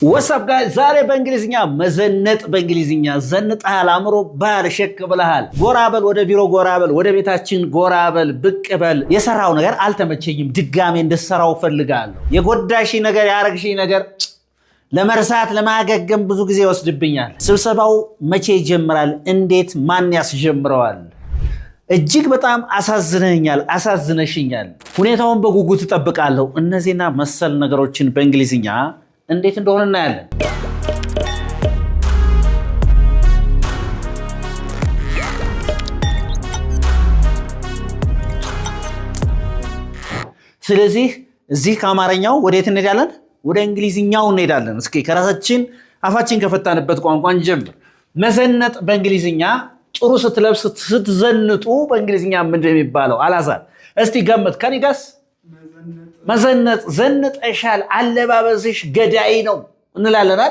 What's up guys? ዛሬ በእንግሊዝኛ መዘነጥ በእንግሊዝኛ ዘንጣል አምሮ ባል ሸክ ብለሃል። ጎራበል ወደ ቢሮ ጎራበል ወደ ቤታችን ጎራበል ብቅ በል። የሰራው ነገር አልተመቸኝም፣ ድጋሜ እንደሰራው ፈልጋለሁ። የጎዳሽ ነገር ያረግሽ ነገር ለመርሳት ለማገገም ብዙ ጊዜ ይወስድብኛል። ስብሰባው መቼ ይጀምራል? እንዴት? ማን ያስጀምረዋል? እጅግ በጣም አሳዝነኛል፣ አሳዝነሽኛል። ሁኔታውን በጉጉት እጠብቃለሁ። እነዚህና መሰል ነገሮችን በእንግሊዝኛ እንዴት እንደሆነ እናያለን። ስለዚህ እዚህ ከአማርኛው ወዴት እንሄዳለን? ወደ እንግሊዝኛው እንሄዳለን። እስኪ ከራሳችን አፋችን ከፈታንበት ቋንቋ እንጀምር። መዘነጥ በእንግሊዝኛ ጥሩ ስትለብስ ስትዘንጡ በእንግሊዝኛ ምንድን የሚባለው? አላዛር እስቲ ገምት። ከኔ ጋስ መዘነጥ ዘንጠሻል፣ አለባበስሽ ገዳይ ነው እንላለን።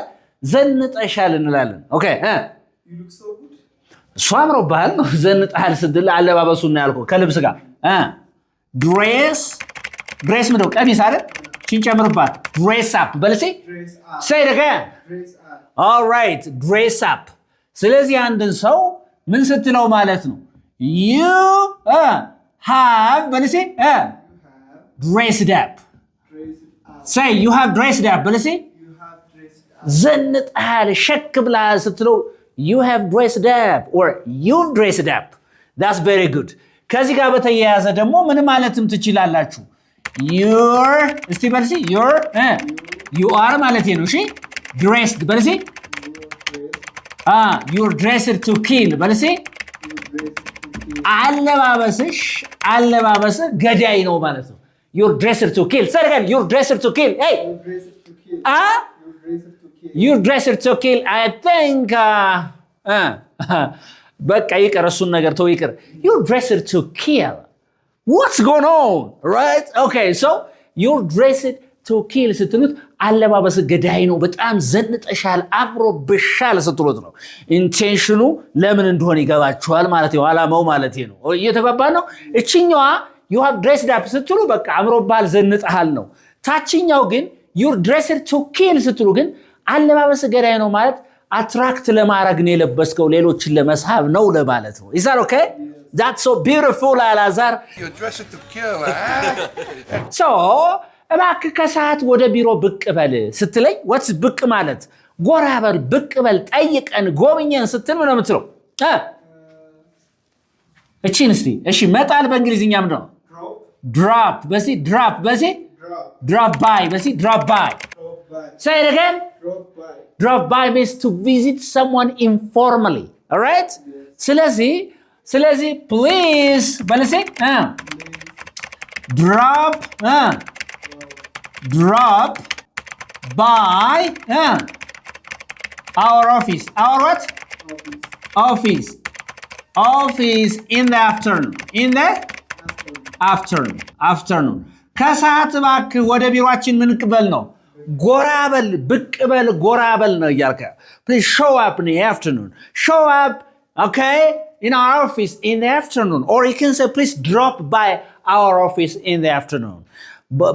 ዘንጠሻል እንላለን። ኦኬ እሱ አምሮብሃል ነው። ዘንጠሃል ስትል አለባበሱ ነው ያልኩህ ከልብስ ጋር። ድሬስ ምንድነው? ቀሚስ አይደል? ሲንጨምርባት ድሬስ አፕ በልሴ say it again. all right dress up። ስለዚህ አንድን ሰው ምን ስትለው ማለት ነው? you have በልሴ dressed up. say you have dressed up በልሴ ዘንጠሃል ሸክ ብለሃል ስትለው you have dressed up or you've dressed up. that's very good። ከዚህ ጋር በተያያዘ ደግሞ ምን ማለትም ትችላላችሁ? you're እስቲ በልሴ you are ማለት ነው። እሺ dressed በልሴ you're dressed to kill በልሴ አለባበስህ ገዳይ ነው ማለት ነው። you're dressed to kill። say again you're dressed to kill. hey you're dressed to kill. I think በቃ ይቅር፣ እሱን ነገር ተው ይቅር። you're dressed to kill. what's going on? right? okay so you're dressed to kill ስትሉት አለባበስ ገዳይ ነው፣ በጣም ዘንጠሻል፣ አምሮብሻል ስትሉት ነው። ኢንቴንሽኑ ለምን እንደሆነ ይገባችኋል ማለት ነው። አላማው ማለት ነው። እየተባባን ነው። እቺኛዋ you have dressed up ስትሉ በቃ አምሮብሃል ዘንጠሃል ነው። ታችኛው ግን you're dressed to kill ስትሉ ግን አለባበስ ገዳይ ነው ማለት አትራክት ለማድረግ ነው የለበስከው፣ ሌሎችን ለመሳብ ነው ለማለት ነው። is that okay? that's so beautiful አላዛር። you're dressed to kill. so እባክህ ከሰዓት ወደ ቢሮ ብቅ በል ስትለኝ what's ብቅ ማለት? ጎራ በል፣ ብቅ በል፣ ጠይቀን ጎብኘን ስትል ምን ነው የምትለው? እቺን እስቲ እሺ መጣል በእንግሊዝኛ ምንድን ነው? drop በሲ drop በሲ drop by በሲ drop by. say it again. drop by means to visit someone informally. all right? ስለዚህ please በለሲ drop by our office. our what? office in the afternoon. ከሰዓት እባክህ ወደ ቢሮአችን ምን ቅበል ነው? ጎራበል፣ ብቅ በል፣ ጎራበል ነው እያልከ please show up in the afternoon. show up okay in our office in the afternoon, or you can say please drop by our office in the afternoon.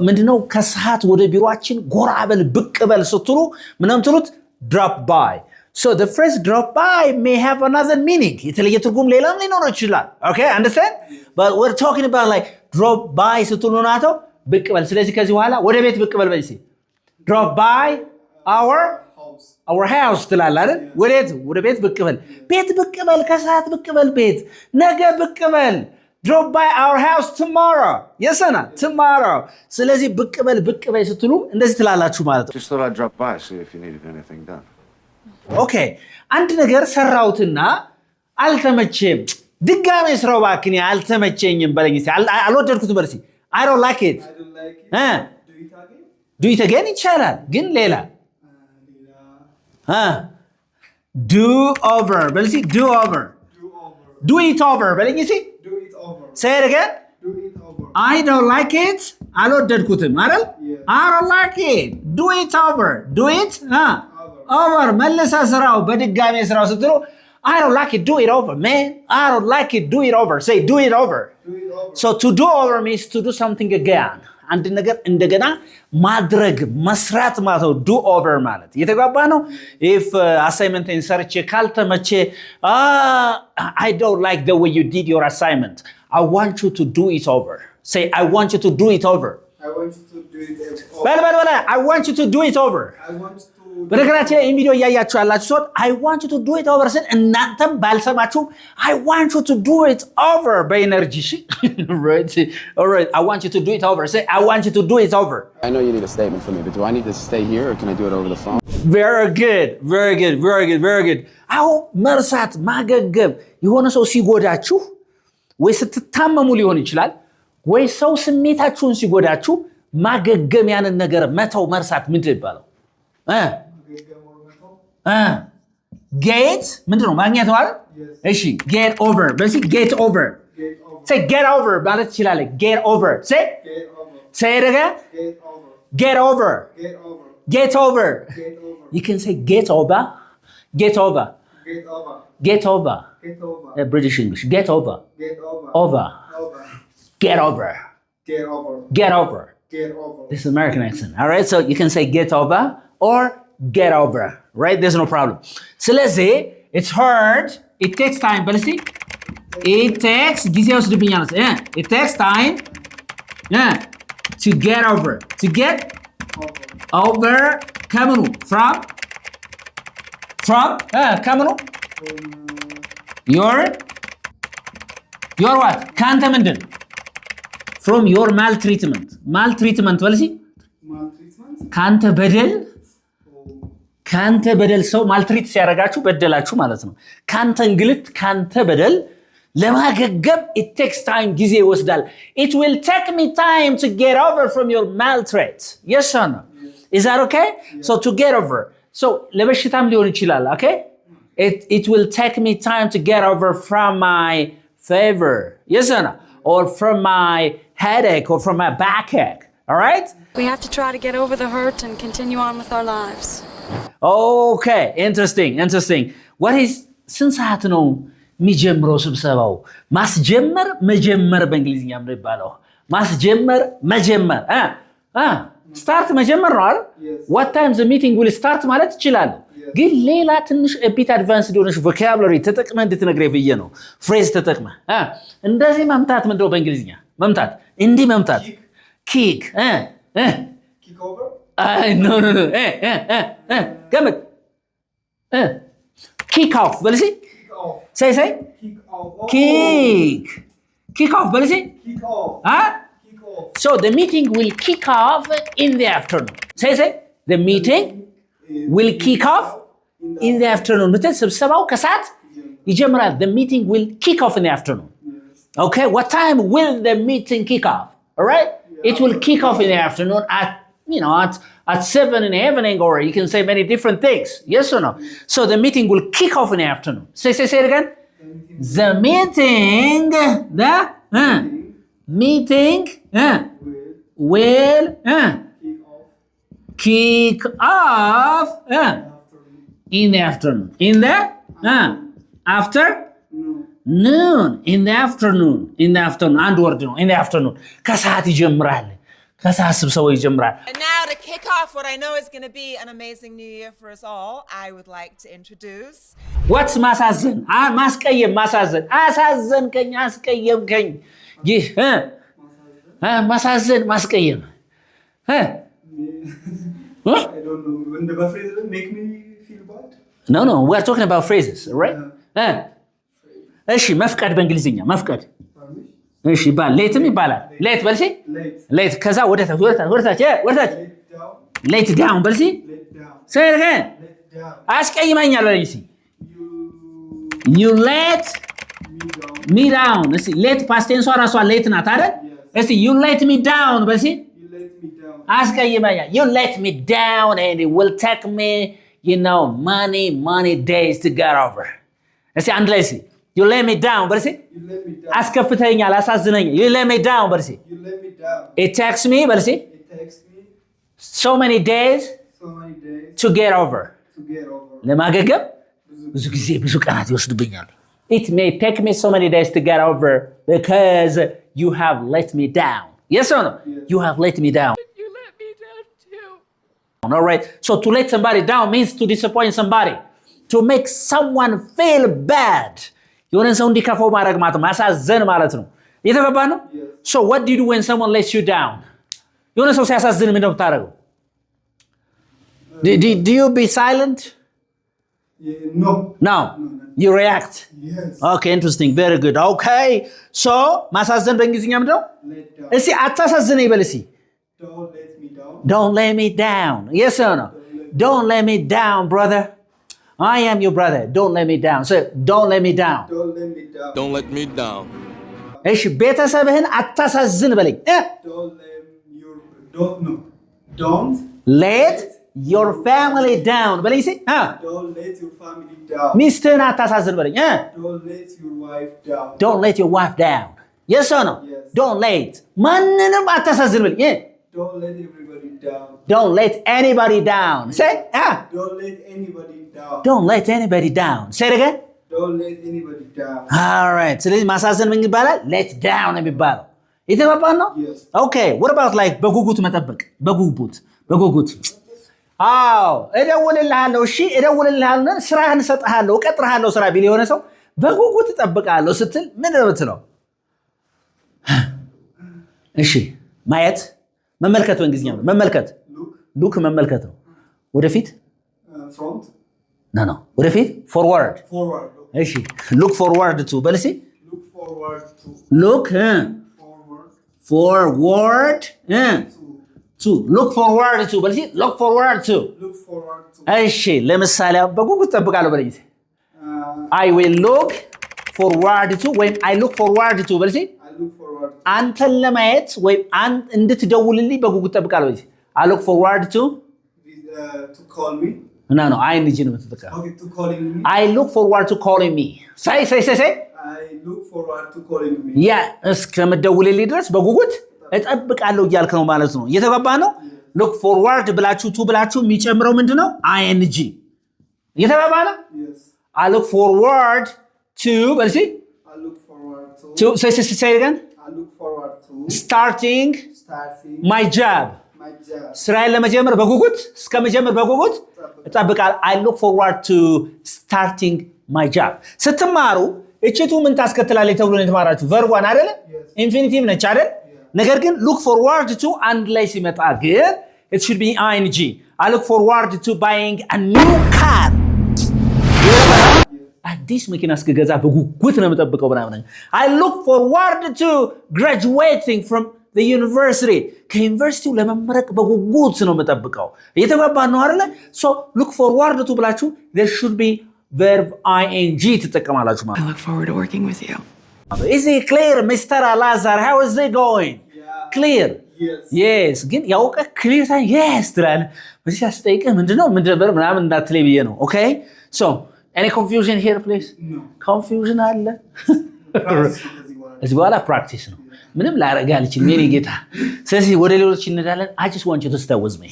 ምንድነው? ከሰዓት ወደ ቢሮአችን ጎራበል፣ ብቅ በል ስትሉ ምንም ትሉት drop by. so the phrase drop by may have another meaning. የተለየ ትርጉም ሌላም ሊኖረው ይችላል። okay understand? but we're talking about like drop by ስትሉ ናቶ ብቅ በል። ስለዚህ ከዚህ በኋላ ወደ ቤት ብቅ በል በዚህ drop by our house ትላለህ አይደል? ወደ ቤት ብቅ በል፣ ቤት ብቅ በል፣ ከሰዓት ብቅ በል፣ ቤት ነገ ብቅ በል። drop by our house tomorrow. yes or not? tomorrow. ስለዚህ ብቅ በል ስትሉ እንደዚህ ትላላችሁ ማለት ነው። just thought I'd drop by see if you needed anything done. okay አንድ ነገር ሰራውትና አልተመቸም፣ ድጋሜ ስራው ባክኝ አልተመቸኝም በለኝ እስቲ። አልወደድኩትም በል እስቲ I don't like it. do it again ይቻላል፣ ግን ሌላ do over በል እስቲ do it over በለኝ እስቲ say it again. I don't like it. አልወደድኩትም አይደል? I don't like it. do it over. do it over መልሰ ስራው በድጋሜ ስራው ስትሉ I don't like it, do it over, man. I don't like it, do it over. say do it over. So to do over means to do something again. አንድ ነገር እንደገና ማድረግ መስራት ማለት ነው ዱ ኦቨር ማለት የተግባባ ነው if assignment ሰርቼ ካልተመቼ I don't like the way you did your assignment I want you to do it over say I want you to do it over I want you to do it over. በል I want you to do it over I want to በነገራችን ላይ ቪዲዮ እያያችሁ ያላችሁ ሰው I want you to do it over ስል እናንተም ባልሰማችሁ I want you to do it over በኤነርጂ እሺ alright I want you to do it over say I want you to do it over I know you need a statement from me but do I need to stay here or can I do it over the phone very good አሁን መርሳት ማገገም የሆነ ሰው ሲጎዳችሁ ወይ ስትታመሙ ሊሆን ይችላል ወይ ሰው ስሜታችሁን ሲጎዳችሁ ማገገም ያንን ነገር መተው መርሳት ምንድን ይባላል get ምንድን ነው ማግኘት ነው አይደል እሺ get over በዚህ get over say get over ማለት ይችላል get over say it again get over you can say get over British English get over this is American accent all right so you can say get over or get over right there's no problem so let's say it's hard it takes time but see it takes it takes time to get over come on from come on your what can't ምንድን from your maltreatment well see ካንተ በደል ሰው ማልትሪት ሲያረጋችሁ በደላችሁ ማለት ነው ካንተ እንግልት ካንተ በደል ለማገገም it takes time ጊዜ ይወስዳል it will take me time to get over from your maltreat yes or no is that okay so to get over so ለበሽታም ሊሆን ይችላል okay it will take me time to get over from my fever yes or no or from my headache or from my backache all right we have to try to get over the hurt and continue on with our lives okay interesting what is ስንት ሰዓት ነው የሚጀምረው ስብሰባው ማስጀመር መጀመር በእንግሊዝኛ ምን ይባላል ማስጀመር መጀመር ስታርት መጀመር ነው አይደል what time the meeting will start ማለት ይችላል ግን ሌላ ትንሽ ኤፒት አድቫንስ ሆነሽ vocabulary ተጠቅመህ እንድትነግረኝ ብዬ ነው phrase ተጠቅመህ እንደዚህ መምታት ምንድነው በእንግሊዝኛ መምታት እንዲህ መምታት kick kick over no ገመድ kick off በል እስኪ say kick off በል እስኪ kick off so the meeting will kick off in the afternoon say the meeting will kick off in the afternoon ብትል ስብሰባው ከሰዓት ይጀምራል the meeting will kick off in the afternoon okay what time will the meeting kick off all right it will kick off in the afternoon at 7 in the evening or you can say many different things yes or no so the meeting will kick off in the afternoon say it again the meeting will kick off in the afternoon in the afternoon አንድ ወርድ ነው in the afternoon ከሰዓት ይጀምራል ከሰዓት ስብሰባው ይጀምራል And now to kick off what I know is going to be an amazing new year for us all, I would like to introduce what's ማሳዘን ማሳዘን አሳዘንከኝ አስቀየምከኝ ይህ ማሳዘን ማስቀየም I don't know when the phrase make me feel bad no we're talking about phrases right እሺ መፍቀድ በእንግሊዝኛ መፍቀድ እሺ ይባል ሌትም ይባላል ሌት በልሲ ሌት ከዛ ወደታች ሌት ዳውን በልሲ ሰይርከ አስቀይመኛል በልሲ you let me down እስቲ ሌት ፓስት ቴንሷ ራሷ ሌት ናት አይደል እስቲ you let me down በልሲ አስቀይመኛል you let me down and it will take me many days to get over እስቲ አንድ ላይ እስቲ you let me down በርሲ አስከፍተኛል አሳዝነኛል you let me down በርሲ it takes me በርሲ so many days to get over ለማገገም ብዙ ጊዜ ብዙ ቀናት ይወስድብኛል it may take me so many days to get over because you have let me down Yes or no? You have let me down. You let me down too. All right. So to let somebody down means to disappoint somebody. To make someone feel bad. የሆነን ሰው እንዲከፋው ማድረግ ማለት ነው። ማሳዘን ማለት ነው። እየተገባ ነው? So what do you do when someone lets you down? የሆነ ሰው ሲያሳዝን ምንድን ነው የምታደርገው? Do you be silent? No. No. You react. Yes. Okay, interesting. Very good. Okay. So ማሳዘን በእንግሊዝኛ ምንድን ነው? Let down. እስኪ አታሳዝን ይበል እስኪ። Don't let me down. Don't let me down. Yes or no? Don't let me down, brother. I am your brother. Don't let me down. So don't let me down. Don't let me down. Don't let me down. እሺ ቤተሰብህን አታሳዝን በለኝ። Don't Let your family down በለኝ እስኪ። don't let your family down. ሚስትህን አታሳዝን በለኝ። Don't let your wife down. Don't let your wife down. Yes or no? Yes. Don't let ማንንም አታሳዝን በለኝ። Don't let everybody down. Don't let anybody down. Say Don't let anybody down. Don't let anybody down. Say it again. Don't let anybody down. All right. ስለዚህ ማሳዘን ምን ይባላል? Let down የሚባለው የተባባል ነው። Yes. Okay. What about like በጉጉት መጠበቅ? በጉጉት አዎ እደውልልሃለሁ። እሺ እደውልልሃለሁ፣ ስራህን እሰጥሃለሁ፣ እቀጥርሃለሁ ስራ ቢል የሆነ ሰው በጉጉት እጠብቃለሁ ስትል ምን ነው የምትለው? እሺ ማየት መመልከት በእንግሊዝኛ ነው። መመልከት ሉክ መመልከት ነው። ወደፊት Front. ነው ወደፊት forward Forward. እሺ look forward to በልሲ Look forward to. look Forward. forward to look forward to በልሲ look forward to Look forward to. እሺ ለምሳሌ በጉጉት እጠብቃለሁ በለኝ። Uh, I will look forward to ወይም I look forward to በልሲ I look forward to. አንተን ለማየት ወይም እንድትደውልልኝ በጉጉት እጠብቃለሁ በለኝ። I look forward to Call me. no ING ነው የምትጠቀመው። Okay, to calling me. I look forward to calling me. say I look forward to calling me. ያ እስከምትደውልልኝ ድረስ በጉጉት እጠብቃለሁ እያልክ ነው ማለት ነው። እየተገባ ነው? look forward ብላችሁ to ብላችሁ የሚጨምረው ምንድነው? ING። እየተገባ ነው? Yes. I look forward to በልሲ I look forward to. say it again. I look forward to starting starting my job. my job. ስራዬን ለመጀመር በጉጉት እስከመጀመር በጉጉት እጠብቃለሁ። I look forward to starting my job። ስትማሩ እቺቱ ምን ታስከትላለች ተብሎ ነው የተማራችሁ? ቨርቧን አይደለ? ኢንፊኒቲቭ ነች አይደል? ነገር ግን look forward to አንድ ላይ ሲመጣ ግን it should be ing. I look forward to buying a new car. አዲስ መኪና እስክገዛ በጉጉት ነው የምጠብቀው ምናምን። I look forward to graduating from the university. ከዩኒቨርሲቲው ለመመረቅ በጉጉት ነው የምጠብቀው። እየተባባን ነው አይደለ? so look forward to ብላችሁ there should be verb ing ትጠቀማላችሁ ማለት። I look forward to working with you. Is it clear, Mr. Alazar? How is it going? Clear? Yes. ግን ያውቀ clear ሳይሆን yes ትላለህ። በዚህ ሲያስጠይቅህ ምንድነው ምናምን እንዳትለይ ብዬ ነው። Okay? So any confusion here please? No. Confusion አለ? እዚህ በኋላ practice ነው። ምንም ላረጋ አልችልም የኔ ጌታ። ስለዚህ ወደ ሌሎች እንሄዳለን። I just want you to stay with me.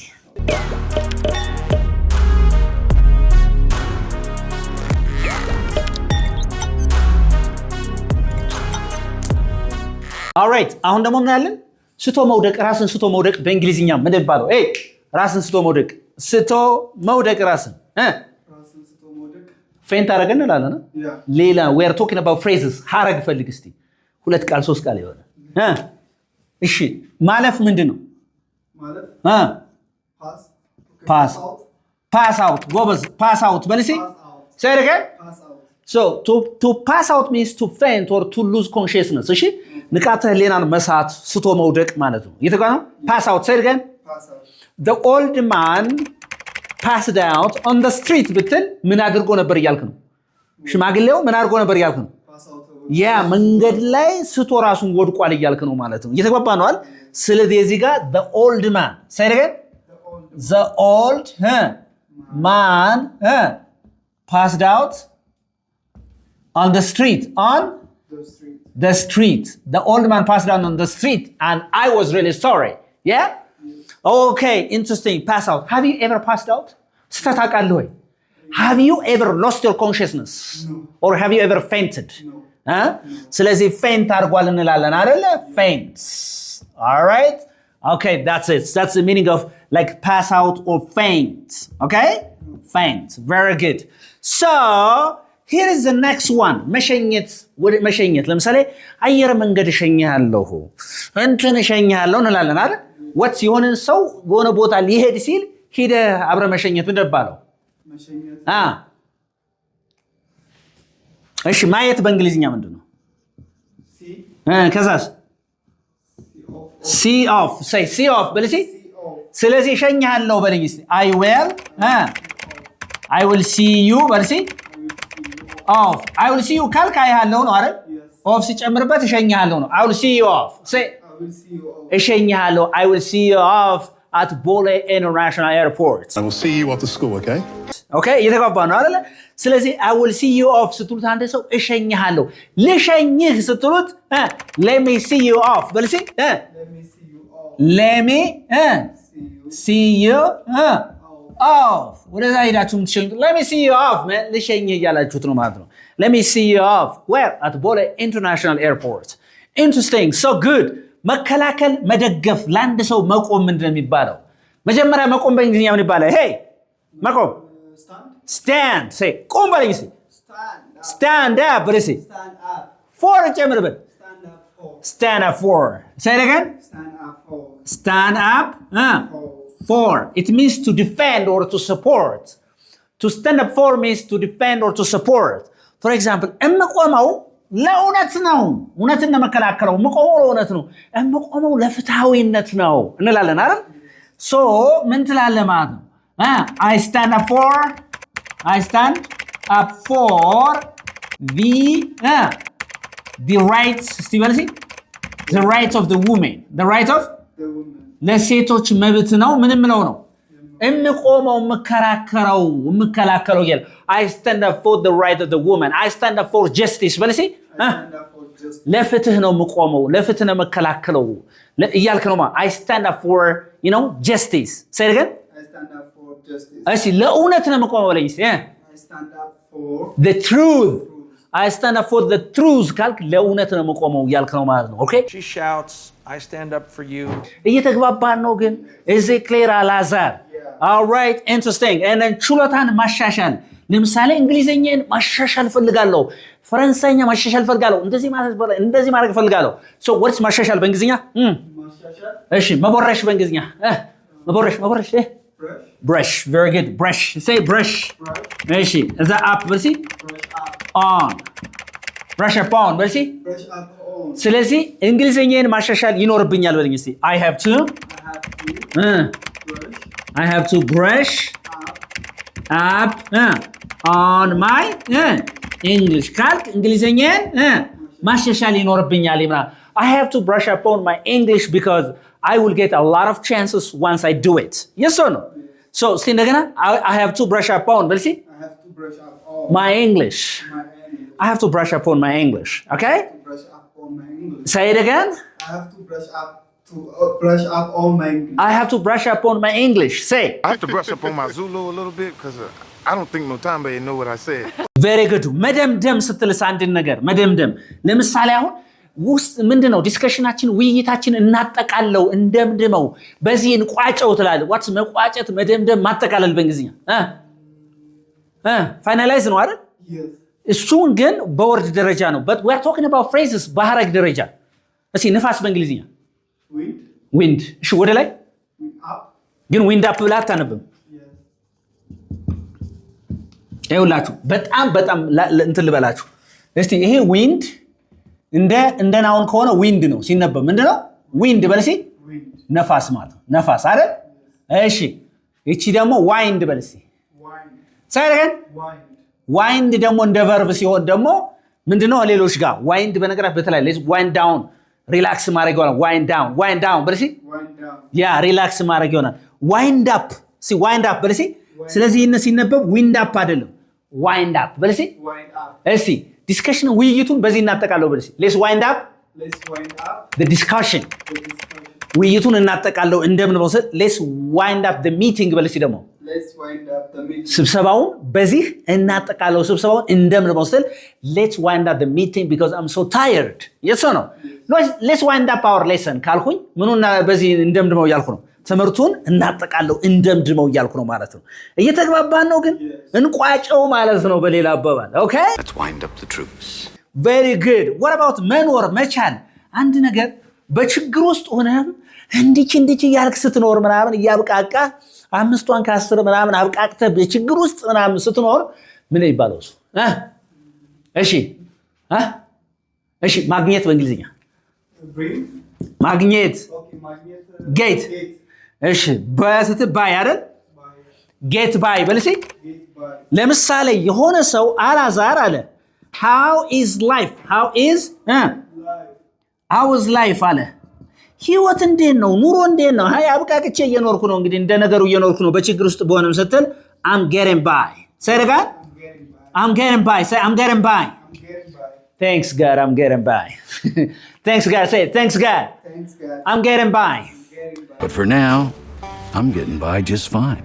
All right. አሁን ደግሞ ምን ያለን? ስቶ መውደቅ፣ ራስን ስቶ መውደቅ በእንግሊዝኛ ምን ይባላል? ራስን ስቶ መውደቅ ራስን ስቶ መውደቅ ፌንት አደረገን እንላለን። ሌላ we are talking about phrases ሐረግ ፈልግ እስቲ። ሁለት ቃል ሶስት ቃል ይሆነ እሺ ማለፍ ምንድን ነው? pass out ጎበዝ pass out በልሲ say it again. So to pass out means to faint or to lose consciousness. እሺ ንቃተ ህሊናን መሳት ስቶ መውደቅ ማለት ነው። እየተጓ ነው pass out say it again. The old man passed out on the street ብትል ምን አድርጎ ነበር እያልክ ነው? ሽማግሌው ምን አድርጎ ነበር እያልክ ነው? ያ መንገድ ላይ ስቶ ራሱን ወድቋል እያልክ ነው ማለት ነው። እየተግባባ ነው አይደል? ስለዚህ እዚህ ጋር the old man say it again. The old man passed out on the street. The street. The old man passed out on the street and I was really sorry. Yeah? Okay, interesting. Pass out. Have you ever passed out? ስተታቃለህ ወይ? Have you ever lost your consciousness? No. Or have you ever fainted? No. ስለዚህ faint አድርጓል እንላለን አይደለ? Faint. All right? Okay, that's it. That's the meaning of like pass out or faint. Okay? Faint. Very good. So, here is the next one. መሸኘት ወደ መሸኘት ለምሳሌ አየር መንገድ እሸኛለሁ እንትን እሸኛለሁ እንላለን አይደል? ወት የሆነ ሰው በሆነ ቦታ ሊሄድ ሲል ሄደ አብረ መሸኘት እንደባለው እሺ ማየት በእንግሊዝኛ ምንድነው? ከዛስ see off say see off በልሲ ስለዚህ እሸኛለሁ በልኝ እስቲ I will see you በልሲ off I will see you ካልካ ያለው ነው አይደል? off ሲጨምርበት እሸኛለሁ ነው I will see you off say እሸኛለሁ I will see you off at Bole International Airport I will see you at the school, okay? Okay, እየተግባባ ነው አይደል? ስለዚህ I will see you off ስትሉት አንድ ሰው እሸኛለሁ ልሸኝህ ስትሉት let me see you off በልሲ let me see you off ወደዛ ሄዳችሁ የምትሸኙት let me see you off ልሸኝህ እያላችሁት ነው ማለት ነው let me see you off where at Bole International Airport interesting so good መከላከል መደገፍ ለአንድ ሰው መቆም ምንድነው የሚባለው? መጀመሪያ መቆም በእንግሊዝኛ ምን ይባላል? hey መቆም stand say ቆም በለኝ እስቲ stand up በለኝ stand up for ጨምርበት stand up for say it again stand up for it means to defend or to support to stand up for means to defend or to support for example እምቆመው ለእውነት ነው እውነትን ለመከላከለው እምቆመው ለእውነት ነው እምቆመው ለፍትሃዊነት ነው እንላለን አይደል? so ምን ትላለህ ማለት ነው? I stand up for the rights the rights of the women the right of ለሴቶች መብት ነው ምንም ነው እምቆመው እምከላከለው ይላል I stand up for the right of the woman I stand up for justice በለሲ ለፍትህ ነው እምቆመው ለፍትህ ነው እምከላከለው እያልክ ነው I stand up for justice say it again I stand up for justice እሺ ለእውነት ነው እምቆመው በለኝ እስቲ I stand up for the truth I stand up for the truth ካልክ ለእውነት ነው እምቆመው እያልክ ነው ማለት ነው okay She shouts I stand up for you እየተግባባን ነው ግን is it clear አላዛር all right interesting and then ችሎታን ማሻሻል ለምሳሌ እንግሊዘኛን ማሻሻል ፈልጋለሁ ፈረንሳይኛ ማሻሻል ፈልጋለሁ እንደዚህ ማድረግ ፈልጋለሁ so what's ማሻሻል በእንግሊዝኛ እሺ መቦረሽ በእንግሊዝኛ መቦረሽ brush very good brush say brush እሺ እዛ up በልሲ on brush up on በልሲ ስለዚህ እንግሊዘኛን ማሻሻል ይኖርብኛል በልኝ እስቲ I have to brush up on my English ካልክ እንግሊዘኛን ማሻሻል ይኖርብኛል ይምራ I have to brush up on my English because I will get a lot of chances once I do it yes or no so እስቲ እንደገና I have to brush up on በልሲ I have to brush up on my English I have to brush up on my English okay brush up on my English say it again I have to brush up on my English I have to brush up on my English say I have to brush up on my Zulu a little bit because I don't think Mutombe know what I said. very good መደምደም ስትልስ አንድን ነገር መደምደም ለምሳሌ አሁን ውስጥ ምንድነው ዲስከሽናችን ውይይታችን እናጠቃለው እንደምድመው በዚህ እንቋጨው ትላለህ what's መቋጨት መደምደም ማጠቃለል በእንግሊዝኛ ፋይናላይዝ ነው አይደል yes እሱን ግን በወርድ ደረጃ ነው but we are talking about phrases በሐረግ ደረጃ እስኪ ንፋስ በእንግሊዝኛ wind እሺ ወደ ላይ ግን wind up ብላ አታነብም ይኸውላችሁ በጣም እንትን ልበላችሁ እስቲ ይሄ wind እንደ ናውን ከሆነ wind ነው ሲነበብ ምንድነው wind በለሲ ነፋስ ማለት ነው ነፋስ አይደል እሺ እቺ ደግሞ wind በለሲ ሳይረን wind ደግሞ እንደ verb ሲሆን ደግሞ ምንድነው ሌሎች ጋር wind በነገራት በተለይ wind down ሪላክስ ማድረግ ይሆናል wind down በለሲ ያ ሪላክስ ማድረግ ይሆናል wind up wind up በለሲ ስለዚህ እነ ሲነበብ wind up አይደለም wind up በለሲ እሺ ዲስከሽን ውይይቱን በዚህ እናጠቃለው በለሲ let's wind up the discussion ውይይቱን እናጠቃለው እንደምን ነው let's wind up the meeting በለሲ ደግሞ let's wind up the meeting. ስብሰባውን በዚህ እናጠቃለው ስብሰባውን እንደምንመው ስትል let's wind up the meeting because I'm so tired yes or no let's wind up our lesson ካልኩኝ ምኑና በዚህ እንደምንመው እያልኩ ነው ትምህርቱን እናጠቃለው እንደምንመው እያልኩ ነው ማለት ነው እየተግባባን ነው ግን እንቋጨው ማለት ነው በሌላ አባባል okay let's wind up the troops very good what about መኖር መቻል አንድ ነገር በችግር ውስጥ ሆነም እንዲች ያልክ ስትኖር ምናምን ያብቃቃ አምስቷን ከ10 ምናምን አብቃቅተ በችግር ውስጥ ምናምን ስትኖር ምን ይባላል እሺ ማግኘት በእንግሊዝኛ ማግኘት ጌት እሺ በስትባይ አይደል ጌት ባይ በልሲ ለምሳሌ የሆነ ሰው አላዛር አለ how is life አለ ህይወት እንዴት ነው ኑሮ እንዴት ነው ሃይ አብቃቅቼ እየኖርኩ ነው እንግዲህ እንደ ነገሩ እየኖርኩ ነው በችግር ውስጥ በሆነም ስትል I'm getting by say it again I'm getting by say I'm getting by thanks God I'm getting by thanks God say it. Thanks God I'm getting by but for now I'm getting by just fine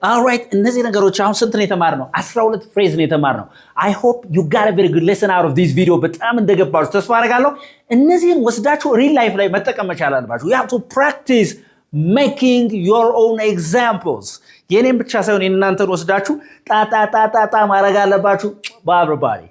all right እነዚህ ነገሮች አሁን ስንት ነው የተማርነው 12 ፍሬዝ ነው የተማርነው I hope you got a very good lesson out of this video በጣም እንደገባችሁ ተስፋ አደርጋለሁ እነዚህን ወስዳችሁ real life ላይ መጠቀም መቻል አለባችሁ you have to practice making your own examples የኔን ብቻ ሳይሆን እናንተን ወስዳችሁ ጣ ማድረግ አለባችሁ bye everybody